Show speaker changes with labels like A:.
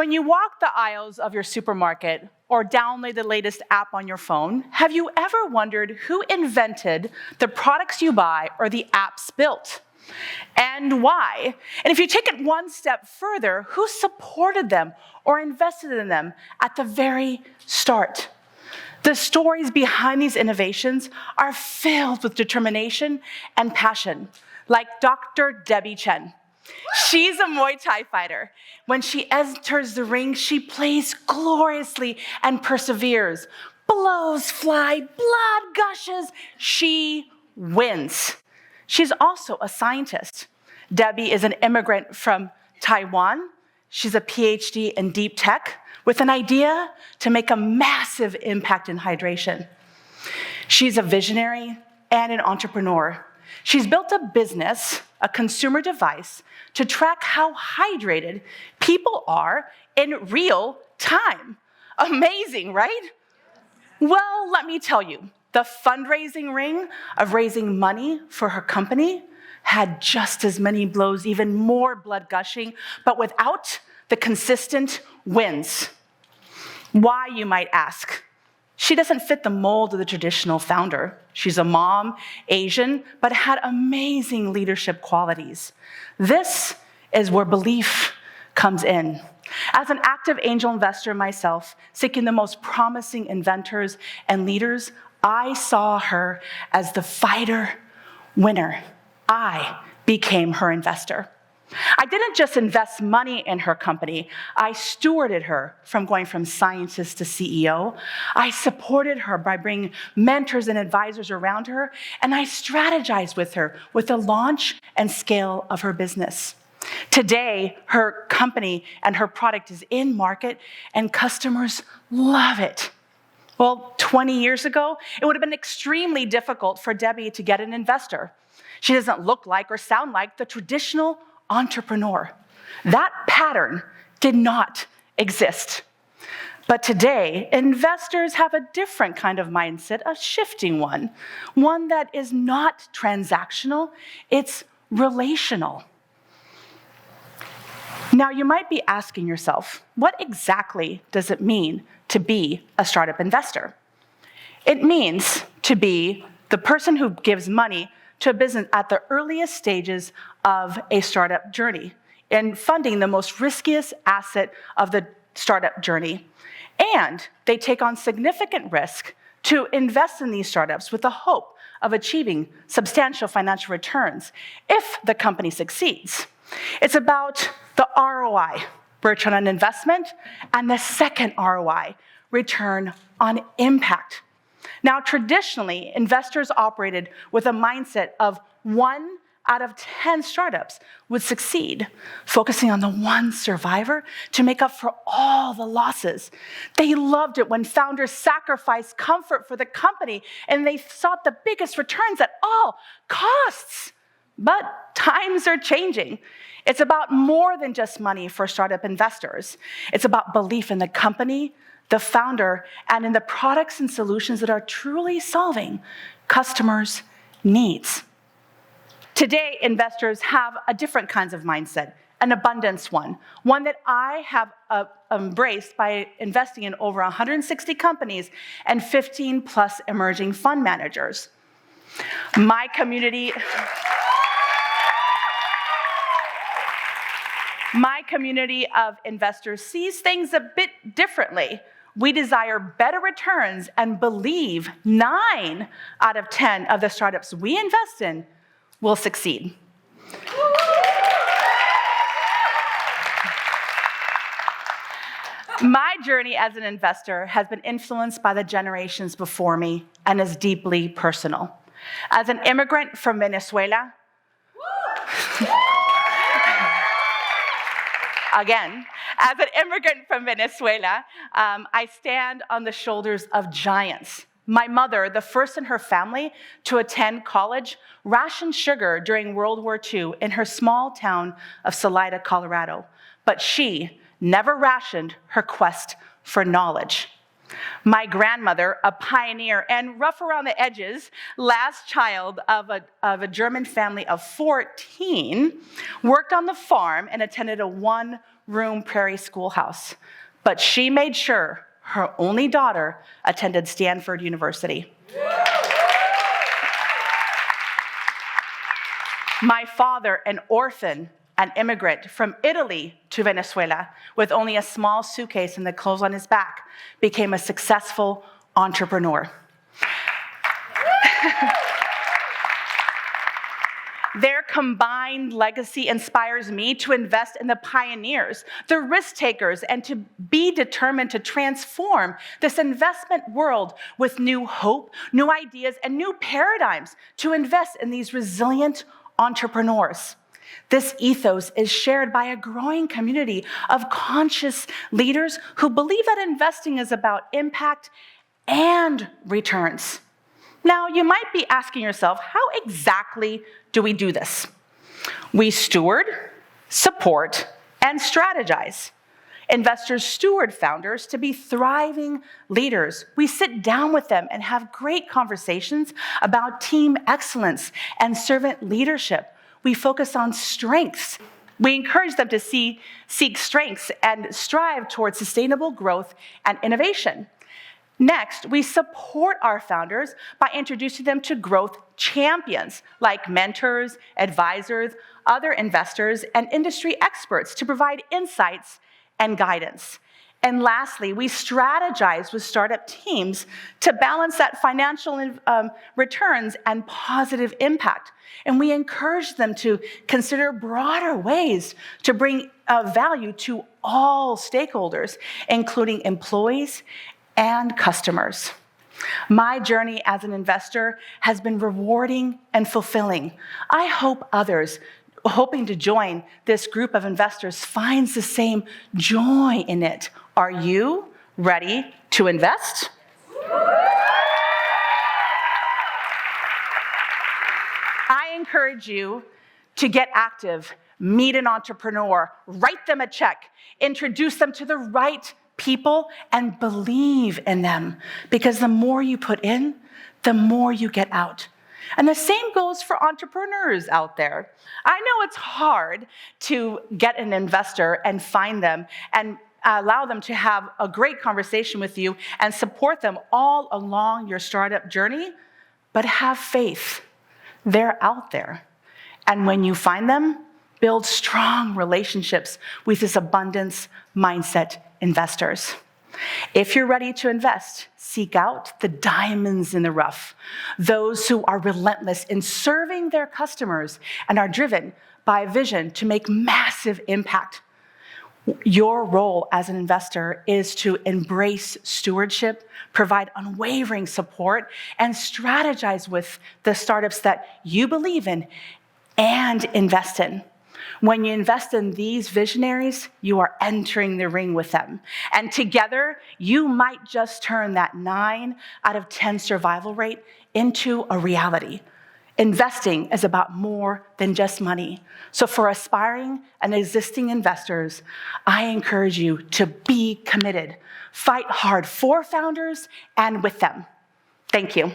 A: When you walk the aisles of your supermarket or download the latest app on your phone, have you ever wondered who invented the products you buy or the apps built? And why? And if you take it one step further, who supported them or invested in them at the very start? The stories behind these innovations are filled with determination and passion, like Dr. Debbie Chen. She's a Muay Thai fighter. When she enters the ring, she plays gloriously and perseveres. Blows fly, blood gushes, she wins. She's also a scientist. Debbie is an immigrant from Taiwan. She's a PhD in deep tech with an idea to make a massive impact in hydration. She's a visionary and an entrepreneur. She's built a business, a consumer device, to track how hydrated people are in real time. Amazing, right? Well, let me tell you, the fundraising ring of raising money for her company had just as many blows, even more blood gushing, but without the consistent wins. Why, you might ask? She doesn't fit the mold of the traditional founder. She's a mom, Asian, but had amazing leadership qualities. This is where belief comes in. As an active angel investor myself, seeking the most promising inventors and leaders, I saw her as the fighter winner. I became her investor. I didn't just invest money in her company. I stewarded her from going from scientist to CEO. I supported her by bringing mentors and advisors around her, and I strategized with her with the launch and scale of her business. Today, her company and her product is in market, and customers love it. Well, 20 years ago, it would have been extremely difficult for Debbie to get an investor. She doesn't look like or sound like the traditional entrepreneur. That pattern did not exist. But today, investors have a different kind of mindset, a shifting one that is not transactional, it's relational. Now, you might be asking yourself, what exactly does it mean to be a startup investor? It means to be the person who gives money to a business at the earliest stages of a startup journey and funding the most riskiest asset of the startup journey. And they take on significant risk to invest in these startups with the hope of achieving substantial financial returns if the company succeeds. It's about the ROI, return on investment, and the second ROI, return on impact. Now, traditionally, investors operated with a mindset of 1 out of 10 startups would succeed, focusing on the one survivor to make up for all the losses. They loved it when founders sacrificed comfort for the company and they sought the biggest returns at all costs. But times are changing. It's about more than just money for startup investors. It's about belief in the company, the founder, and in the products and solutions that are truly solving customers' needs. Today, investors have a different kinds of mindset, an abundance one that I have embraced by investing in over 160 companies and 15 plus emerging fund managers. My community of investors sees things a bit differently. We desire better returns and believe 9 out of 10 of the startups we invest in will succeed. My journey as an investor has been influenced by the generations before me and is deeply personal. As an immigrant from Venezuela, I stand on the shoulders of giants. My mother, the first in her family to attend college, rationed sugar during World War II in her small town of Salida, Colorado. But she never rationed her quest for knowledge. My grandmother, a pioneer and rough around the edges, last child of a German family of 14, worked on the farm and attended a one one-room Prairie schoolhouse, but she made sure her only daughter attended Stanford University. My father, an orphan, an immigrant from Italy to Venezuela with only a small suitcase and the clothes on his back, became a successful entrepreneur. Their combined legacy inspires me to invest in the pioneers, the risk takers, and to be determined to transform this investment world with new hope, new ideas, and new paradigms to invest in these resilient entrepreneurs. This ethos is shared by a growing community of conscious leaders who believe that investing is about impact and returns. Now, you might be asking yourself, how exactly do we do this? We steward, support, and strategize. Investors steward founders to be thriving leaders. We sit down with them and have great conversations about team excellence and servant leadership. We focus on strengths. We encourage them to seek strengths and strive towards sustainable growth and innovation. Next, we support our founders by introducing them to growth champions like mentors, advisors, other investors, and industry experts to provide insights and guidance. And lastly, we strategize with startup teams to balance that financial returns and positive impact. And we encourage them to consider broader ways to bring value to all stakeholders, including employees and customers. My journey as an investor has been rewarding and fulfilling. I hope others hoping to join this group of investors finds the same joy in it. Are you ready to invest? I encourage you to get active, meet an entrepreneur, write them a check, introduce them to the right people, and believe in them. Because the more you put in, the more you get out. And the same goes for entrepreneurs out there. I know it's hard to get an investor and find them and allow them to have a great conversation with you and support them all along your startup journey, but have faith. They're out there. And when you find them, build strong relationships with this abundance mindset investors. If you're ready to invest, seek out the diamonds in the rough, those who are relentless in serving their customers and are driven by a vision to make massive impact. Your role as an investor is to embrace stewardship, provide unwavering support, and strategize with the startups that you believe in and invest in. When you invest in these visionaries, you are entering the ring with them. And together, you might just turn that 9 out of 10 survival rate into a reality. Investing is about more than just money. So for aspiring and existing investors, I encourage you to be committed. Fight hard for founders and with them. Thank you.